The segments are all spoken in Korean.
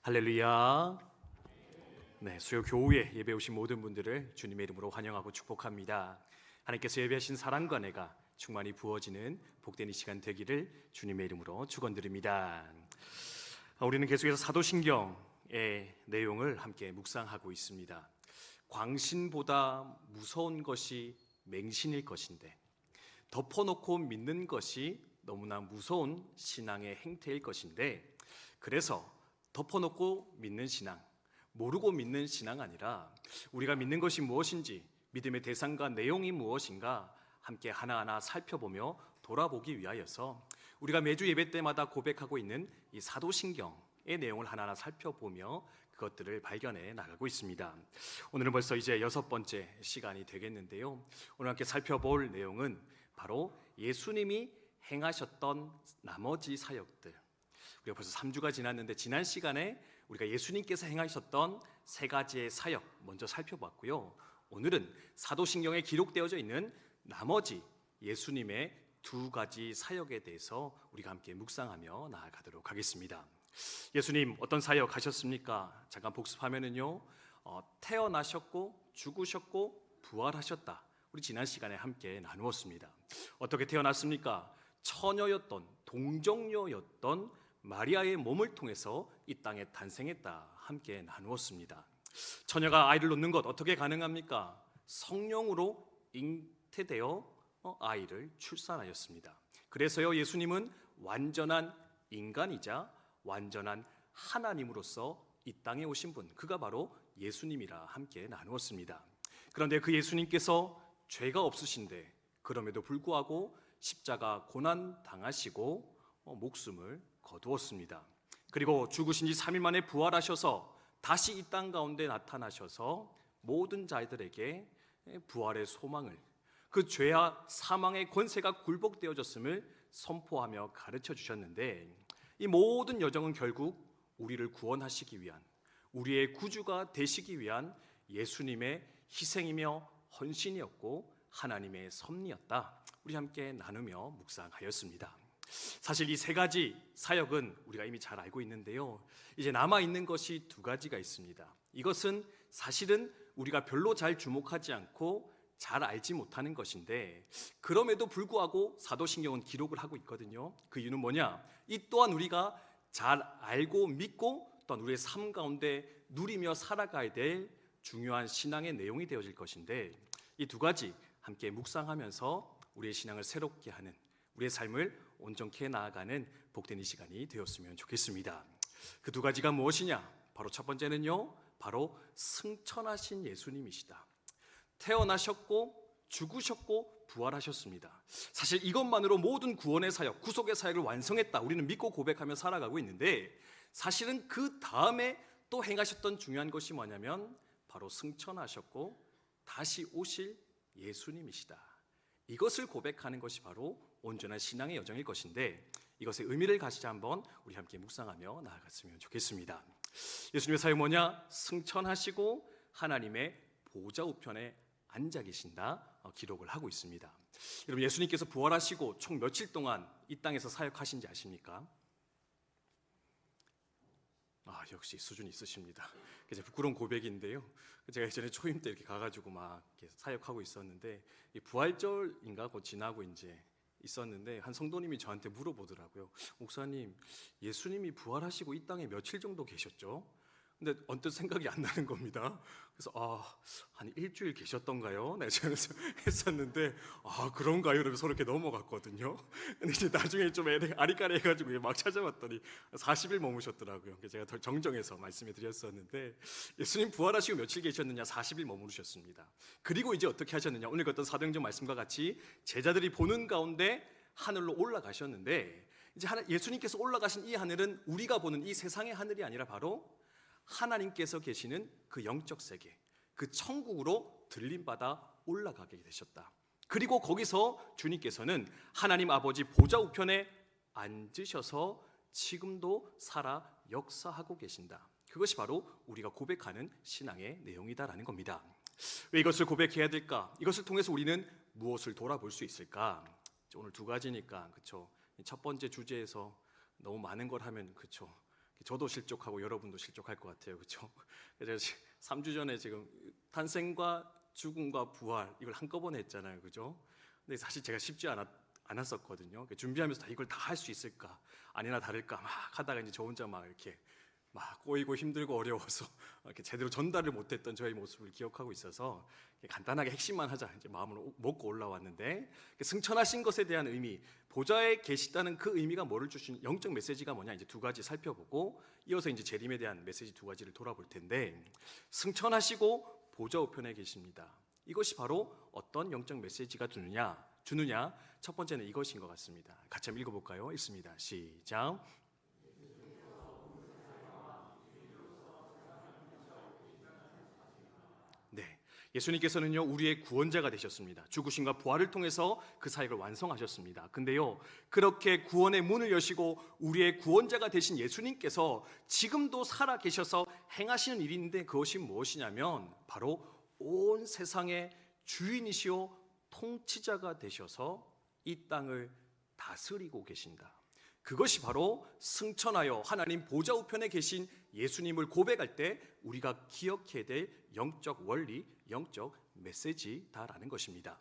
할렐루야. 네, 수요 교우에 예배 오신 모든 분들을 주님의 이름으로 환영하고 축복합니다. 하나님께서 예배하신 사랑과 은혜가 충만히 부어지는 복된 이 시간 되기를 주님의 이름으로 축원드립니다. 우리는 계속해서 사도신경의 내용을 함께 묵상하고 있습니다. 광신보다 무서운 것이 맹신일 것인데 덮어놓고 믿는 것이 너무나 무서운 신앙의 행태일 것인데, 그래서 덮어놓고 믿는 신앙, 모르고 믿는 신앙 아니라 우리가 믿는 것이 무엇인지, 믿음의 대상과 내용이 무엇인가 함께 하나하나 살펴보며 돌아보기 위하여서 우리가 매주 예배 때마다 고백하고 있는 이 사도신경의 내용을 하나하나 살펴보며 그것들을 발견해 나가고 있습니다. 오늘은 벌써 이제 6번째 시간이 되겠는데요, 오늘 함께 살펴볼 내용은 바로 예수님이 행하셨던 나머지 사역들. 우리가 벌써 3주가 지났는데 지난 시간에 우리가 예수님께서 행하셨던 3가지의 사역 먼저 살펴봤고요, 오늘은 사도신경에 기록되어져 있는 나머지 예수님의 2가지 사역에 대해서 우리가 함께 묵상하며 나아가도록 하겠습니다. 예수님 어떤 사역 하셨습니까? 잠깐 복습하면은요, 태어나셨고 죽으셨고 부활하셨다, 우리 지난 시간에 함께 나누었습니다. 어떻게 태어났습니까? 처녀였던, 동정녀였던 마리아의 몸을 통해서 이 땅에 탄생했다, 함께 나누었습니다. 처녀가 아이를 놓는 것 어떻게 가능합니까? 성령으로 잉태되어 아이를 출산하였습니다. 그래서요, 예수님은 완전한 인간이자 완전한 하나님으로서 이 땅에 오신 분, 그가 바로 예수님이라 함께 나누었습니다. 그런데 그 예수님께서 죄가 없으신데 그럼에도 불구하고 십자가 고난 당하시고 목숨을 거두었습니다. 그리고 죽으신 지 3일 만에 부활하셔서 다시 이 땅 가운데 나타나셔서 모든 자들에게 부활의 소망을, 그 죄와 사망의 권세가 굴복되어졌음을 선포하며 가르쳐 주셨는데, 이 모든 여정은 결국 우리를 구원하시기 위한, 우리의 구주가 되시기 위한 예수님의 희생이며 헌신이었고 하나님의 섭리였다, 우리 함께 나누며 묵상하였습니다. 사실 이 3가지 사역은 우리가 이미 잘 알고 있는데요, 이제 남아있는 것이 2가지가 있습니다. 이것은 사실은 우리가 별로 잘 주목하지 않고 잘 알지 못하는 것인데, 그럼에도 불구하고 사도신경은 기록을 하고 있거든요. 그 이유는 뭐냐? 이 또한 우리가 잘 알고 믿고 또한 우리의 삶 가운데 누리며 살아가야 될 중요한 신앙의 내용이 되어질 것인데, 이 2가지 함께 묵상하면서 우리의 신앙을 새롭게 하는, 우리의 삶을 온전케 나아가는 복된 이 시간이 되었으면 좋겠습니다. 그 2가지가 무엇이냐? 바로 첫 번째는요, 바로 승천하신 예수님이시다. 태어나셨고 죽으셨고 부활하셨습니다. 사실 이것만으로 모든 구원의 사역, 구속의 사역을 완성했다, 우리는 믿고 고백하며 살아가고 있는데, 사실은 그 다음에 또 행하셨던 중요한 것이 뭐냐면 바로 승천하셨고 다시 오실 예수님이시다. 이것을 고백하는 것이 바로 온전한 신앙의 여정일 것인데, 이것의 의미를 같이 한번 우리 함께 묵상하며 나아갔으면 좋겠습니다. 예수님의 사역 뭐냐? 승천하시고 하나님의 보좌 우편에 앉아 계신다, 기록을 하고 있습니다. 여러분, 예수님께서 부활하시고 총 며칠 동안 이 땅에서 사역하신지 아십니까? 역시 수준이 있으십니다. 이제 부끄러운 고백인데요, 제가 예전에 초임 때 이렇게 가가지고 막 이렇게 사역하고 있었는데, 이 부활절인가 곧 지나고 이제 있었는데 한 성도님이 저한테 물어보더라고요. 목사님, 예수님이 부활하시고 이 땅에 며칠 정도 계셨죠? 근데 언뜻 생각이 안 나는 겁니다. 그래서 한 일주일 계셨던가요? 네, 저는 했었는데 그런가요? 이러면서 서로 이렇게 넘어갔거든요. 근데 이제 나중에 좀 아리까리해가지고 막 찾아봤더니 40일 머무셨더라고요. 제가 더 정정해서 말씀해 드렸었는데, 예수님 부활하시고 며칠 계셨느냐? 40일 머무르셨습니다. 그리고 이제 어떻게 하셨느냐? 오늘 그 사도행전 말씀과 같이 제자들이 보는 가운데 하늘로 올라가셨는데, 이제 예수님께서 올라가신 이 하늘은 우리가 보는 이 세상의 하늘이 아니라 바로 하나님께서 계시는 그 영적 세계, 그 천국으로 들림받아 올라가게 되셨다. 그리고 거기서 주님께서는 하나님 아버지 보좌 우편에 앉으셔서 지금도 살아 역사하고 계신다. 그것이 바로 우리가 고백하는 신앙의 내용이다라는 겁니다. 왜 이것을 고백해야 될까? 이것을 통해서 우리는 무엇을 돌아볼 수 있을까? 오늘 2가지니까, 그렇죠? 첫 번째 주제에서 너무 많은 걸 하면, 그렇죠, 저도 실족하고 여러분도 실족할 것 같아요, 그렇죠? 그래서 3주 전에 지금 탄생과 죽음과 부활 이걸 한꺼번에 했잖아요, 그죠? 근데 사실 제가 쉽지 않았었거든요. 준비하면서 이걸 다 할 수 있을까? 아니나 다를까 막 하다가 이제 저 혼자 막 이렇게 막 꼬이고 힘들고 어려워서 이렇게 제대로 전달을 못했던 저의 모습을 기억하고 있어서 간단하게 핵심만 하자 이제 마음을 먹고 올라왔는데, 승천하신 것에 대한 의미, 보좌에 계시다는 그 의미가 뭐를 주신 영적 메시지가 뭐냐 이제 두 가지 살펴보고 이어서 이제 재림에 대한 메시지 두 가지를 돌아볼 텐데, 승천하시고 보좌 우편에 계십니다. 이것이 바로 어떤 영적 메시지가 주느냐 첫 번째는 이것인 것 같습니다. 같이 한번 읽어볼까요? 읽습니다. 시작. 네, 예수님께서는요 우리의 구원자가 되셨습니다. 죽으심과 부활을 통해서 그 사역을 완성하셨습니다. 근데요 그렇게 구원의 문을 여시고 우리의 구원자가 되신 예수님께서 지금도 살아 계셔서 행하시는 일이 있는데, 그것이 무엇이냐면 바로 온 세상의 주인이시오 통치자가 되셔서 이 땅을 다스리고 계신다. 그것이 바로 승천하여 하나님 보좌 우편에 계신 예수님을 고백할 때 우리가 기억해야 될 영적 원리, 영적 메시지다라는 것입니다.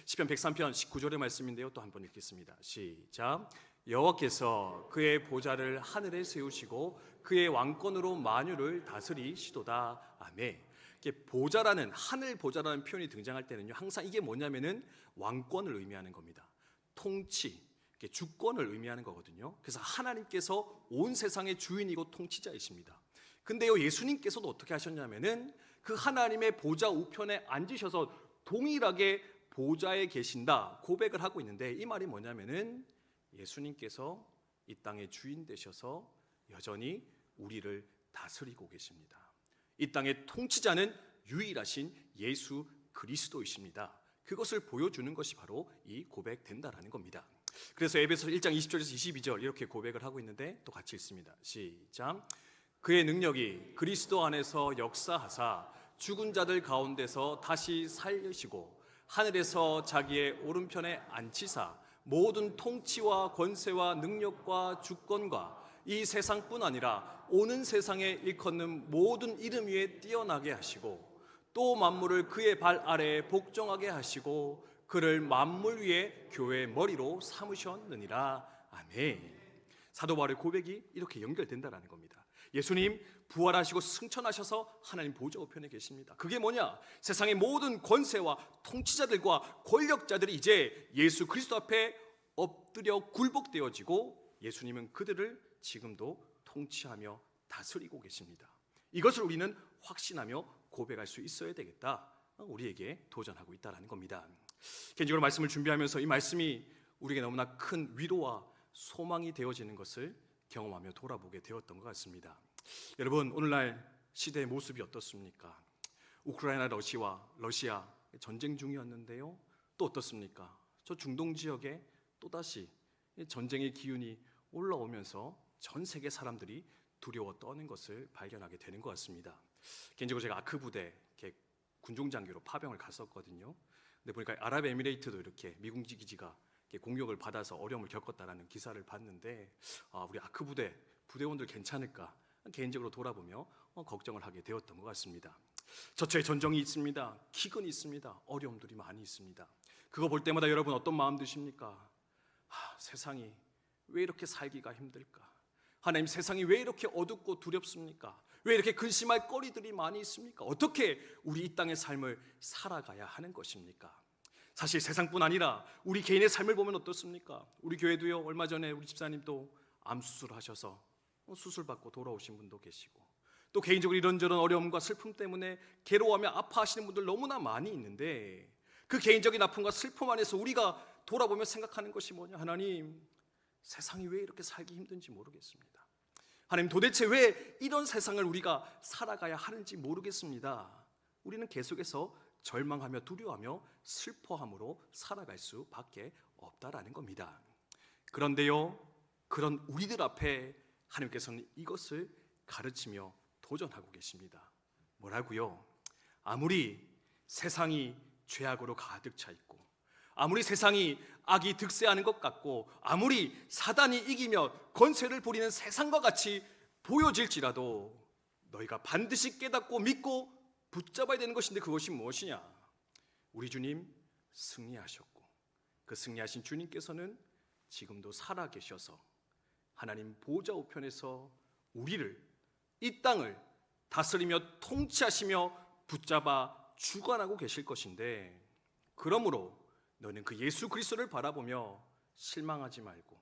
시편 103편 19절의 말씀인데요, 또 한번 읽겠습니다. 시작. 여호와께서 그의 보좌를 하늘에 세우시고 그의 왕권으로 만유를 다스리시도다. 아멘. 보좌라는, 하늘 보좌라는 표현이 등장할 때는요 항상 이게 뭐냐면은 왕권을 의미하는 겁니다. 통치, 주권을 의미하는 거거든요. 그래서 하나님께서 온 세상의 주인이고 통치자이십니다. 근데요 예수님께서도 어떻게 하셨냐면은 그 하나님의 보좌 우편에 앉으셔서 동일하게 보좌에 계신다 고백을 하고 있는데, 이 말이 뭐냐면은 예수님께서 이 땅의 주인 되셔서 여전히 우리를 다스리고 계십니다. 이 땅의 통치자는 유일하신 예수 그리스도이십니다. 그것을 보여주는 것이 바로 이 고백된다라는 겁니다. 그래서 에베소서 1장 20절에서 22절 이렇게 고백을 하고 있는데, 또 같이 읽습니다. 시작. 그의 능력이 그리스도 안에서 역사하사 죽은 자들 가운데서 다시 살리시고 하늘에서 자기의 오른편에 앉히사 모든 통치와 권세와 능력과 주권과 이 세상뿐 아니라 오는 세상에 일컫는 모든 이름 위에 뛰어나게 하시고 또 만물을 그의 발 아래에 복종하게 하시고 그를 만물 위에 교회의 머리로 삼으셨느니라. 아멘. 사도 바울의 고백이 이렇게 연결된다라는 겁니다. 예수님 부활하시고 승천하셔서 하나님 보좌 우편에 계십니다. 그게 뭐냐? 세상의 모든 권세와 통치자들과 권력자들이 이제 예수 그리스도 앞에 엎드려 굴복되어지고 예수님은 그들을 지금도 통치하며 다스리고 계십니다. 이것을 우리는 확신하며 고백할 수 있어야 되겠다. 우리에게 도전하고 있다는 겁니다. 개인적으로 말씀을 준비하면서 이 말씀이 우리에게 너무나 큰 위로와 소망이 되어지는 것을 경험하며 돌아보게 되었던 것 같습니다. 여러분, 오늘날 시대의 모습이 어떻습니까? 우크라이나 러시아 전쟁 중이었는데요, 또 어떻습니까? 저 중동 지역에 또다시 전쟁의 기운이 올라오면서 전 세계 사람들이 두려워 떠는 것을 발견하게 되는 것 같습니다. 개인적으로 제가 아크 부대 군종장교로 파병을 갔었거든요. 근데 보니까 아랍에미레이트도 이렇게 미군 기지가 공격을 받아서 어려움을 겪었다라는 기사를 봤는데, 우리 아크 부대 부대원들 괜찮을까 개인적으로 돌아보며 걱정을 하게 되었던 것 같습니다. 저처에 전쟁이 있습니다. 기근이 있습니다. 어려움들이 많이 있습니다. 그거 볼 때마다 여러분 어떤 마음 드십니까? 세상이 왜 이렇게 살기가 힘들까? 하나님, 세상이 왜 이렇게 어둡고 두렵습니까? 왜 이렇게 근심할 거리들이 많이 있습니까? 어떻게 우리 이 땅의 삶을 살아가야 하는 것입니까? 사실 세상뿐 아니라 우리 개인의 삶을 보면 어떻습니까? 우리 교회도요, 얼마 전에 우리 집사님도 암 수술하셔서 수술받고 돌아오신 분도 계시고, 또 개인적으로 이런저런 어려움과 슬픔 때문에 괴로워하며 아파하시는 분들 너무나 많이 있는데, 그 개인적인 아픔과 슬픔 안에서 우리가 돌아보며 생각하는 것이 뭐냐? 하나님, 세상이 왜 이렇게 살기 힘든지 모르겠습니다. 하나님, 도대체 왜 이런 세상을 우리가 살아가야 하는지 모르겠습니다. 우리는 계속해서 절망하며 두려워하며 슬퍼함으로 살아갈 수밖에 없다라는 겁니다. 그런데요, 그런 우리들 앞에 하나님께서는 이것을 가르치며 도전하고 계십니다. 뭐라고요? 아무리 세상이 죄악으로 가득 차 있고, 아무리 세상이 악이 득세하는 것 같고, 아무리 사단이 이기며 권세를 부리는 세상과 같이 보여질지라도 너희가 반드시 깨닫고 믿고 붙잡아야 되는 것인데 그것이 무엇이냐? 우리 주님 승리하셨고 그 승리하신 주님께서는 지금도 살아계셔서 하나님 보좌 우편에서 우리를, 이 땅을 다스리며 통치하시며 붙잡아 주관하고 계실 것인데, 그러므로 너는 그 예수 그리스도를 바라보며 실망하지 말고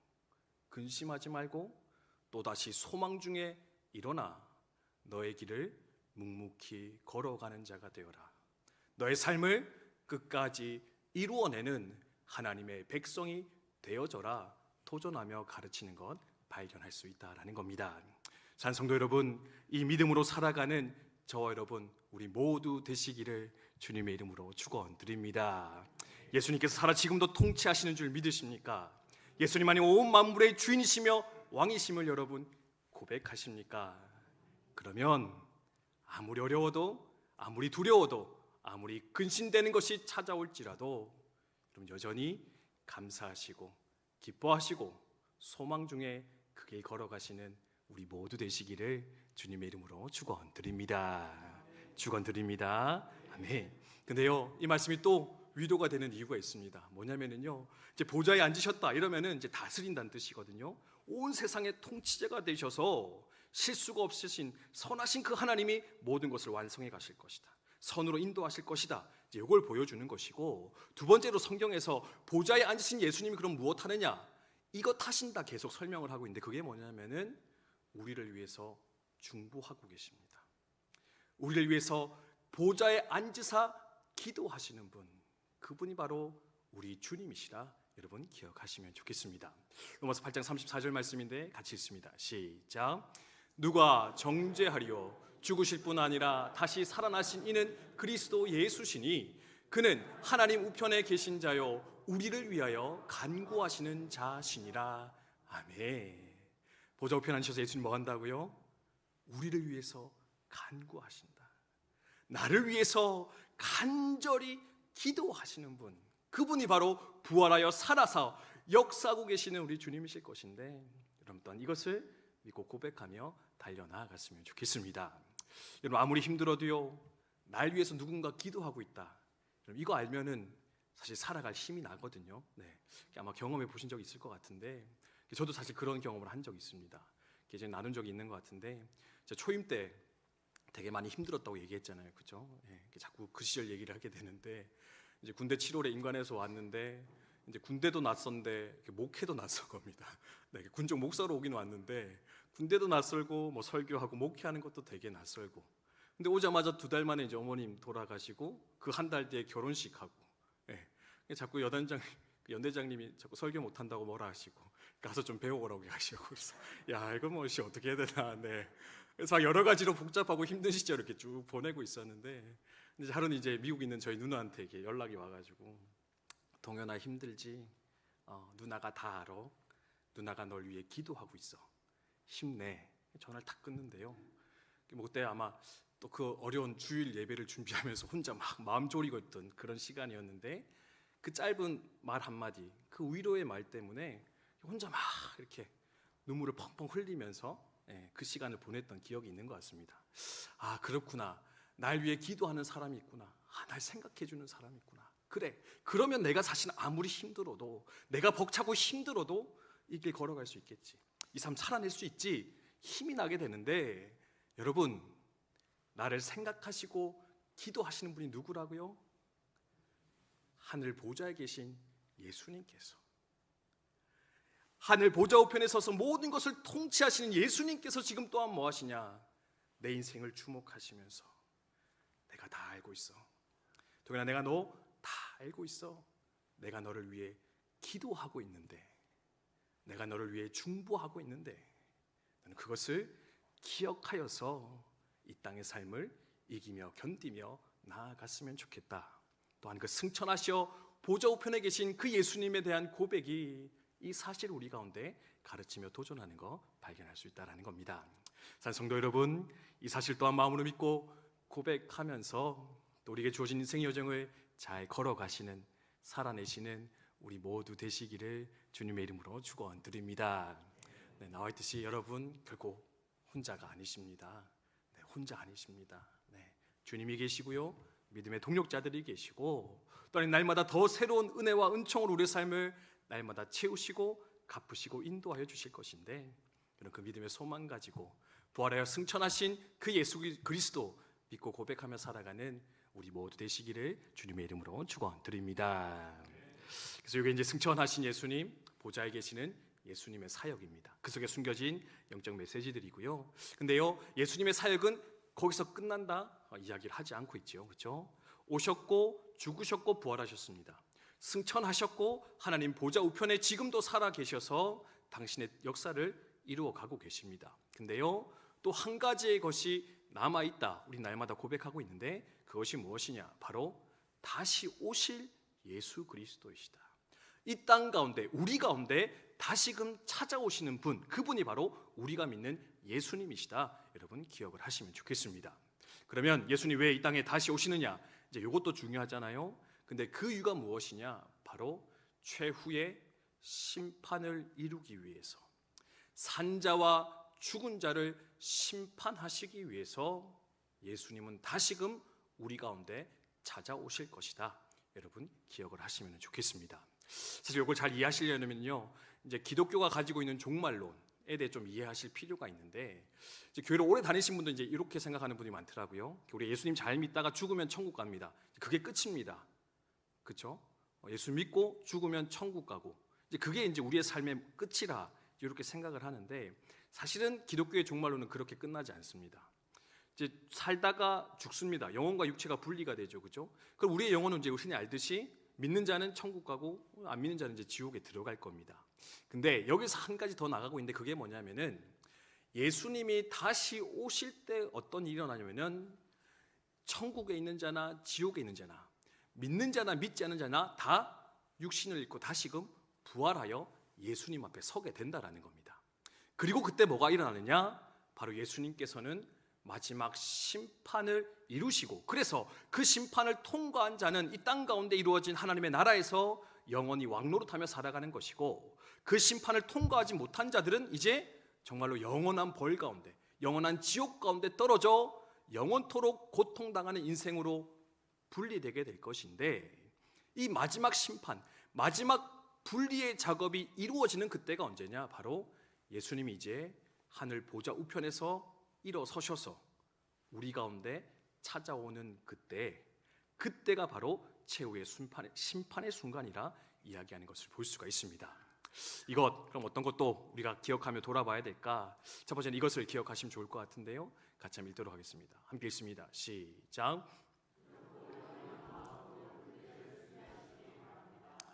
근심하지 말고 또다시 소망 중에 일어나 너의 길을 묵묵히 걸어가는 자가 되어라. 너의 삶을 끝까지 이루어내는 하나님의 백성이 되어져라. 도전하며 가르치는 것 발견할 수 있다라는 겁니다. 산 성도 여러분, 이 믿음으로 살아가는 저와 여러분 우리 모두 되시기를 주님의 이름으로 축원드립니다. 예수님께서 살아 지금도 통치하시는 줄 믿으십니까? 예수님만이 온 만물의 주인이시며 왕이심을 여러분 고백하십니까? 그러면 아무리 어려워도, 아무리 두려워도, 아무리 근심되는 것이 찾아올지라도 여러분 여전히 감사하시고 기뻐하시고 소망 중에 크게 걸어가시는 우리 모두 되시기를 주님의 이름으로 축원드립니다. 축원드립니다. 아멘. 근데요, 이 말씀이 또 위로가 되는 이유가 있습니다. 뭐냐면은요, 이제 보좌에 앉으셨다 이러면은 이제 다스린다는 뜻이거든요. 온 세상의 통치자가 되셔서 실수가 없으신 선하신 그 하나님이 모든 것을 완성해 가실 것이다. 선으로 인도하실 것이다. 이제 이걸 보여주는 것이고, 두 번째로 성경에서 보좌에 앉으신 예수님이 그럼 무엇 하느냐? 이것 하신다 계속 설명을 하고 있는데 그게 뭐냐면은 우리를 위해서 중보하고 계십니다. 우리를 위해서 보좌에 앉으사 기도하시는 분, 그분이 바로 우리 주님이시라 여러분 기억하시면 좋겠습니다. 로마서 8장 34절 말씀인데 같이 읽습니다. 시작. 누가 정죄하리요? 죽으실 뿐 아니라 다시 살아나신 이는 그리스도 예수시니 그는 하나님 우편에 계신 자요 우리를 위하여 간구하시는 자시니라. 아멘. 보좌 우편 앉으셔서 예수님 뭐 한다고요? 우리를 위해서 간구하신다. 나를 위해서 간절히 기도하시는 분, 그분이 바로 부활하여 살아서 역사하고 계시는 우리 주님이실 것인데, 여러분 또한 이것을 믿고 고백하며 달려나아갔으면 좋겠습니다. 여러분 아무리 힘들어도요, 날 위해서 누군가 기도하고 있다, 여러분 이거 알면은 사실 살아갈 힘이 나거든요. 네, 아마 경험해 보신 적 있을 것 같은데, 저도 사실 그런 경험을 한 적이 있습니다. 이제 나눈 적이 있는 것 같은데, 제가 초임 때 되게 많이 힘들었다고 얘기했잖아요, 그죠? 네, 자꾸 그 시절 얘기를 하게 되는데, 이제 군대 7월에 인관에서 왔는데, 이제 군대도 낯선데 목회도 낯선 겁니다. 네, 군종 목사로 오긴 왔는데 군대도 낯설고 뭐 설교하고 목회하는 것도 되게 낯설고. 근데 오자마자 2달 만에 이제 어머님 돌아가시고 그 한 달 뒤에 결혼식하고. 네, 자꾸 연대장님이 자꾸 설교 못한다고 뭐라 하시고 가서 좀 배워오라고 하시고. 그래서 야 이거 뭐 어떻게 해야 되나. 네. 그래서 여러 가지로 복잡하고 힘든 시절 이렇게 쭉 보내고 있었는데, 이제 하루는 이제 미국에 있는 저희 누나한테 이렇게 연락이 와가지고, 동현아 힘들지? 누나가 다 알아. 누나가 널 위해 기도하고 있어. 힘내. 전화를 탁 끊는데요. 뭐 그때 아마 또 그 어려운 주일 예배를 준비하면서 혼자 막 마음 졸이고 있던 그런 시간이었는데, 그 짧은 말 한마디, 그 위로의 말 때문에 혼자 막 이렇게 눈물을 펑펑 흘리면서 그 시간을 보냈던 기억이 있는 것 같습니다. 아 그렇구나. 날 위해 기도하는 사람이 있구나. 날 생각해주는 사람이 있구나. 그래, 그러면 내가 사실 아무리 힘들어도, 내가 벅차고 힘들어도 이 길 걸어갈 수 있겠지, 이 삶 살아낼 수 있지, 힘이 나게 되는데, 여러분 나를 생각하시고 기도하시는 분이 누구라고요? 하늘 보좌에 계신 예수님께서, 하늘 보좌 우편에 서서 모든 것을 통치하시는 예수님께서 지금 또한 뭐 하시냐? 내 인생을 주목하시면서 내가 다 알고 있어. 동현아, 내가 너 다 알고 있어. 내가 너를 위해 기도하고 있는데, 내가 너를 위해 중보하고 있는데, 너는 그것을 기억하여서 이 땅의 삶을 이기며 견디며 나아갔으면 좋겠다. 또한 그 승천하시어 보좌 우편에 계신 그 예수님에 대한 고백이 이 사실을 우리 가운데 가르치며 도전하는 거 발견할 수 있다는 겁니다. 성도 여러분, 이 사실 또한 마음으로 믿고 고백하면서 또 우리에게 주어진 인생 여정을 잘 걸어가시는, 살아내시는 우리 모두 되시기를 주님의 이름으로 축원드립니다. 네, 나와 있듯이 여러분 결코 혼자가 아니십니다. 네, 혼자 아니십니다. 네, 주님이 계시고요, 믿음의 동력자들이 계시고, 또한 날마다 더 새로운 은혜와 은총으로 우리의 삶을 날마다 채우시고 갚으시고 인도하여 주실 것인데, 여러분 그 믿음의 소망 가지고 부활하여 승천하신 그 예수 그리스도 믿고 고백하며 살아가는 우리 모두 되시기를 주님의 이름으로 축원드립니다. 그래서 이게 이제 승천하신 예수님, 보좌에 계시는 예수님의 사역입니다. 그 속에 숨겨진 영적 메시지들이고요. 근데요, 예수님의 사역은 거기서 끝난다 이야기를 하지 않고 있죠. 그렇죠? 오셨고 죽으셨고 부활하셨습니다. 승천하셨고 하나님 보좌 우편에 지금도 살아 계셔서 당신의 역사를 이루어 가고 계십니다. 근데요, 또 한 가지의 것이 남아 있다. 우리 날마다 고백하고 있는데 그것이 무엇이냐? 바로 다시 오실 예수 그리스도이시다. 이 땅 가운데, 우리 가운데 다시금 찾아오시는 분, 그분이 바로 우리가 믿는 예수님이시다. 여러분 기억을 하시면 좋겠습니다. 그러면 예수님 왜 이 땅에 다시 오시느냐? 이제 이것도 중요하잖아요. 근데 그 이유가 무엇이냐? 바로 최후의 심판을 이루기 위해서, 산자와 죽은 자를 심판하시기 위해서 예수님은 다시금 우리 가운데 찾아오실 것이다. 여러분 기억을 하시면 좋겠습니다. 사실 이걸 잘 이해하시려면요, 이제 기독교가 가지고 있는 종말론에 대해 좀 이해하실 필요가 있는데, 이제 교회를 오래 다니신 분도 이제 이렇게 생각하는 분이 많더라고요. 우리 예수님 잘 믿다가 죽으면 천국 갑니다. 그게 끝입니다. 그렇죠? 예수 믿고 죽으면 천국 가고, 이제 그게 이제 우리의 삶의 끝이라 이렇게 생각을 하는데, 사실은 기독교의 종말론은 그렇게 끝나지 않습니다. 이제 살다가 죽습니다. 영혼과 육체가 분리가 되죠, 그렇죠? 그럼 우리의 영혼은 이제 흔히 알듯이 믿는 자는 천국 가고 안 믿는 자는 이제 지옥에 들어갈 겁니다. 근데 여기서 한 가지 더 나가고 있는데, 그게 뭐냐면은 예수님이 다시 오실 때 어떤 일이 일어나냐면은 천국에 있는 자나 지옥에 있는 자나 믿는 자나 믿지 않는 자나 다 육신을 잃고 다시금 부활하여 예수님 앞에 서게 된다라는 겁니다. 그리고 그때 뭐가 일어나느냐? 바로 예수님께서는 마지막 심판을 이루시고, 그래서 그 심판을 통과한 자는 이 땅 가운데 이루어진 하나님의 나라에서 영원히 왕노릇하며 살아가는 것이고, 그 심판을 통과하지 못한 자들은 이제 정말로 영원한 벌 가운데, 영원한 지옥 가운데 떨어져 영원토록 고통당하는 인생으로 분리되게 될 것인데, 이 마지막 심판, 마지막 분리의 작업이 이루어지는 그때가 언제냐? 바로 예수님이 이제 하늘 보좌 우편에서 일어서셔서 우리 가운데 찾아오는 그때, 그때가 바로 최후의 심판의 순간이라 이야기하는 것을 볼 수가 있습니다. 이것, 그럼 어떤 것도 우리가 기억하며 돌아봐야 될까? 첫 번째는 이것을 기억하시면 좋을 것 같은데요, 같이 한번 읽도록 하겠습니다. 함께 읽습니다. 시작.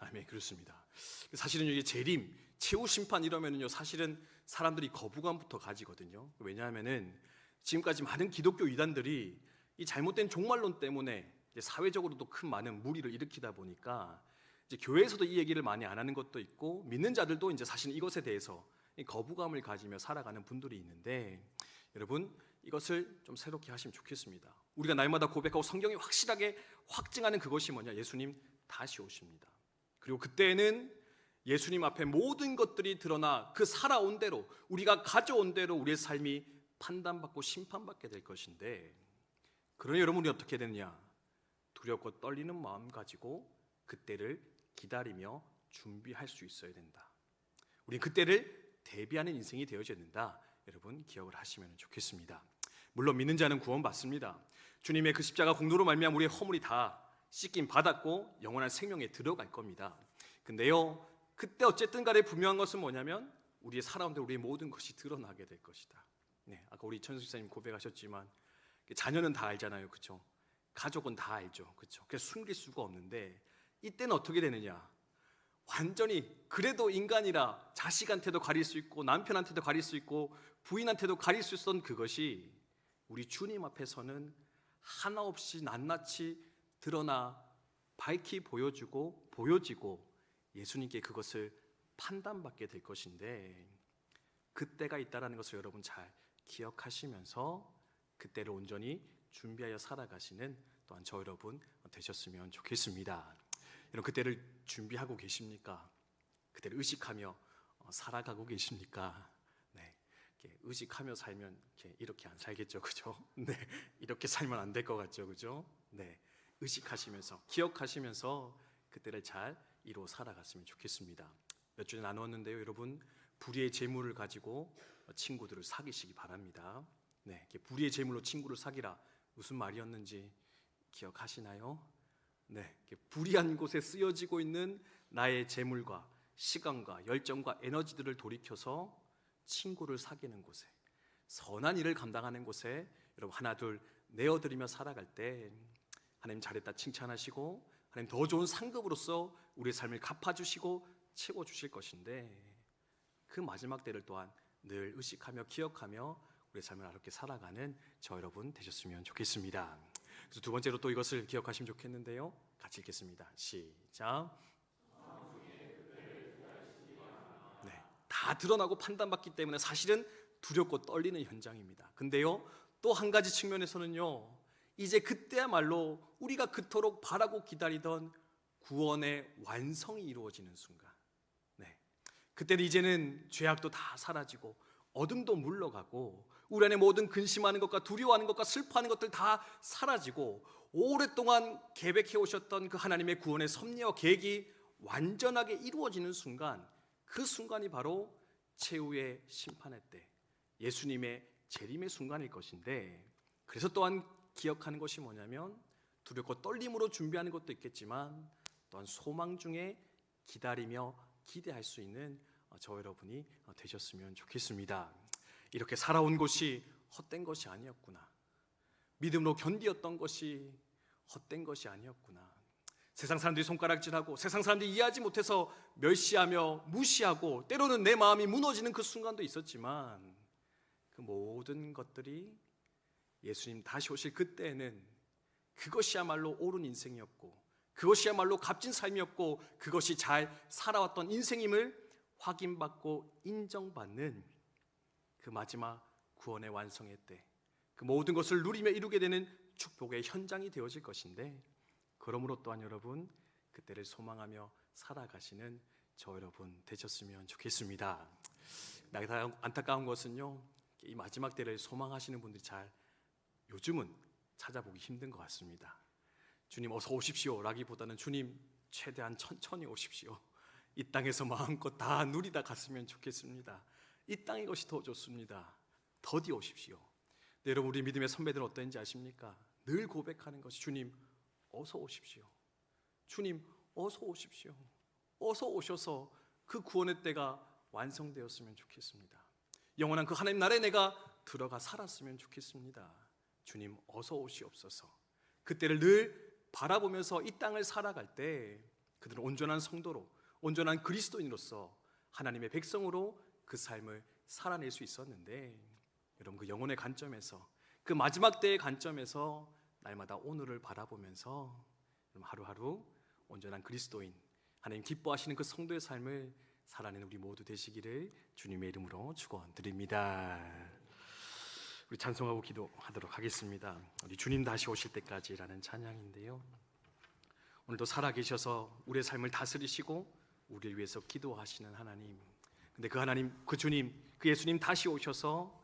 아멘. 그렇습니다. 사실은 이게 재림, 최후 심판 이러면은요, 사실은 사람들이 거부감부터 가지거든요. 왜냐하면은 지금까지 많은 기독교 이단들이 이 잘못된 종말론 때문에 이제 사회적으로도 큰 많은 무리를 일으키다 보니까 이제 교회에서도 이 얘기를 많이 안 하는 것도 있고, 믿는 자들도 이제 사실 이것에 대해서 거부감을 가지며 살아가는 분들이 있는데, 여러분 이것을 좀 새롭게 하시면 좋겠습니다. 우리가 날마다 고백하고 성경이 확실하게 확증하는 그것이 뭐냐? 예수님 다시 오십니다. 그리고 그때는 예수님 앞에 모든 것들이 드러나 그 살아온 대로, 우리가 가져온 대로 우리의 삶이 판단받고 심판받게 될 것인데, 그러니 여러분이 어떻게 되느냐? 두렵고 떨리는 마음 가지고 그때를 기다리며 준비할 수 있어야 된다. 우리 그때를 대비하는 인생이 되어져야 된다. 여러분 기억을 하시면 좋겠습니다. 물론 믿는 자는 구원받습니다. 주님의 그 십자가 공로로 말미암아 우리의 허물이 다 씻김 받았고 영원한 생명에 들어갈 겁니다. 근데요, 그때 어쨌든 간에 분명한 것은 뭐냐면 우리의 살아온 데 우리의 모든 것이 드러나게 될 것이다. 네, 아까 우리 천수 집사님 고백하셨지만 자녀는 다 알잖아요, 그렇죠? 가족은 다 알죠, 그렇죠? 그래서 숨길 수가 없는데, 이때는 어떻게 되느냐? 완전히 그래도 인간이라 자식한테도 가릴 수 있고 남편한테도 가릴 수 있고 부인한테도 가릴 수 있었던 그것이 우리 주님 앞에서는 하나 없이 낱낱이 드러나 밝히 보여지고 예수님께 그것을 판단받게 될 것인데, 그때가 있다라는 것을 여러분 잘 기억하시면서 그때를 온전히 준비하여 살아가시는 또한 저 여러분 되셨으면 좋겠습니다. 여러분 그때를 준비하고 계십니까? 그때를 의식하며 살아가고 계십니까? 네, 의식하며 살면 이렇게 안 살겠죠, 그죠? 네, 이렇게 살면 안 될 것 같죠, 그죠? 네, 의식하시면서 기억하시면서 그때를 잘 이루어 살아갔으면 좋겠습니다. 몇 주에 나누었는데요, 여러분, 불의의 재물을 가지고 친구들을 사귀시기 바랍니다. 네, 불의의 재물로 친구를 사귀라, 무슨 말이었는지 기억하시나요? 네, 불의한 곳에 쓰여지고 있는 나의 재물과 시간과 열정과 에너지들을 돌이켜서 친구를 사귀는 곳에, 선한 일을 감당하는 곳에 여러분 하나 둘 내어드리며 살아갈 때 하나님 잘했다 칭찬하시고 하나님 더 좋은 상급으로서 우리의 삶을 갚아주시고 채워주실 것인데, 그 마지막 때를 또한 늘 의식하며 기억하며 우리의 삶을 아름답게 살아가는 저 여러분 되셨으면 좋겠습니다. 그래서 두 번째로 또 이것을 기억하시면 좋겠는데요, 같이 읽겠습니다. 시작. 네, 다 드러나고 판단받기 때문에 사실은 두렵고 떨리는 현장입니다. 근데요, 또 한 가지 측면에서는요, 이제 그때야말로 우리가 그토록 바라고 기다리던 구원의 완성이 이루어지는 순간, 네, 그때는 이제는 죄악도 다 사라지고 어둠도 물러가고 우리 안에 모든 근심하는 것과 두려워하는 것과 슬퍼하는 것들 다 사라지고 오랫동안 계획해 오셨던 그 하나님의 구원의 섭리와 계획이 완전하게 이루어지는 순간, 그 순간이 바로 최후의 심판의 때, 예수님의 재림의 순간일 것인데, 그래서 또한 기억하는 것이 뭐냐면 두렵고 떨림으로 준비하는 것도 있겠지만 또한 소망 중에 기다리며 기대할 수 있는 저 여러분이 되셨으면 좋겠습니다. 이렇게 살아온 것이 헛된 것이 아니었구나, 믿음으로 견디었던 것이 헛된 것이 아니었구나, 세상 사람들이 손가락질하고 세상 사람들이 이해하지 못해서 멸시하며 무시하고 때로는 내 마음이 무너지는 그 순간도 있었지만, 그 모든 것들이 예수님 다시 오실 그때에는 그것이야말로 옳은 인생이었고 그것이야말로 값진 삶이었고 그것이 잘 살아왔던 인생임을 확인받고 인정받는 그 마지막 구원의 완성의 때, 그 모든 것을 누리며 이루게 되는 축복의 현장이 되어질 것인데, 그러므로 또한 여러분 그때를 소망하며 살아가시는 저 여러분 되셨으면 좋겠습니다. 나가 안타까운 것은요, 이 마지막 때를 소망하시는 분들이 잘 요즘은 찾아보기 힘든 것 같습니다. 주님 어서 오십시오 라기보다는 주님 최대한 천천히 오십시오, 이 땅에서 마음껏 다 누리다 갔으면 좋겠습니다, 이 땅의 것이 더 좋습니다, 더디 오십시오. 네, 여러분, 우리 믿음의 선배들은 어떤지 아십니까? 늘 고백하는 것이 주님 어서 오십시오, 주님 어서 오십시오, 어서 오셔서 그 구원의 때가 완성되었으면 좋겠습니다. 영원한 그 하나님 나라에 내가 들어가 살았으면 좋겠습니다. 주님 어서 오시옵소서. 그때를 늘 바라보면서 이 땅을 살아갈 때 그들은 온전한 성도로, 온전한 그리스도인으로서 하나님의 백성으로 그 삶을 살아낼 수 있었는데, 여러분 그 영혼의 관점에서, 그 마지막 때의 관점에서 날마다 오늘을 바라보면서 하루하루 온전한 그리스도인, 하나님 기뻐하시는 그 성도의 삶을 살아내는 우리 모두 되시기를 주님의 이름으로 축원드립니다. 우리 찬송하고 기도하도록 하겠습니다. 우리 주님 다시 오실 때까지라는 찬양인데요, 오늘도 살아계셔서 우리의 삶을 다스리시고 우리를 위해서 기도하시는 하나님, 근데 그 하나님, 그 주님, 그 예수님 다시 오셔서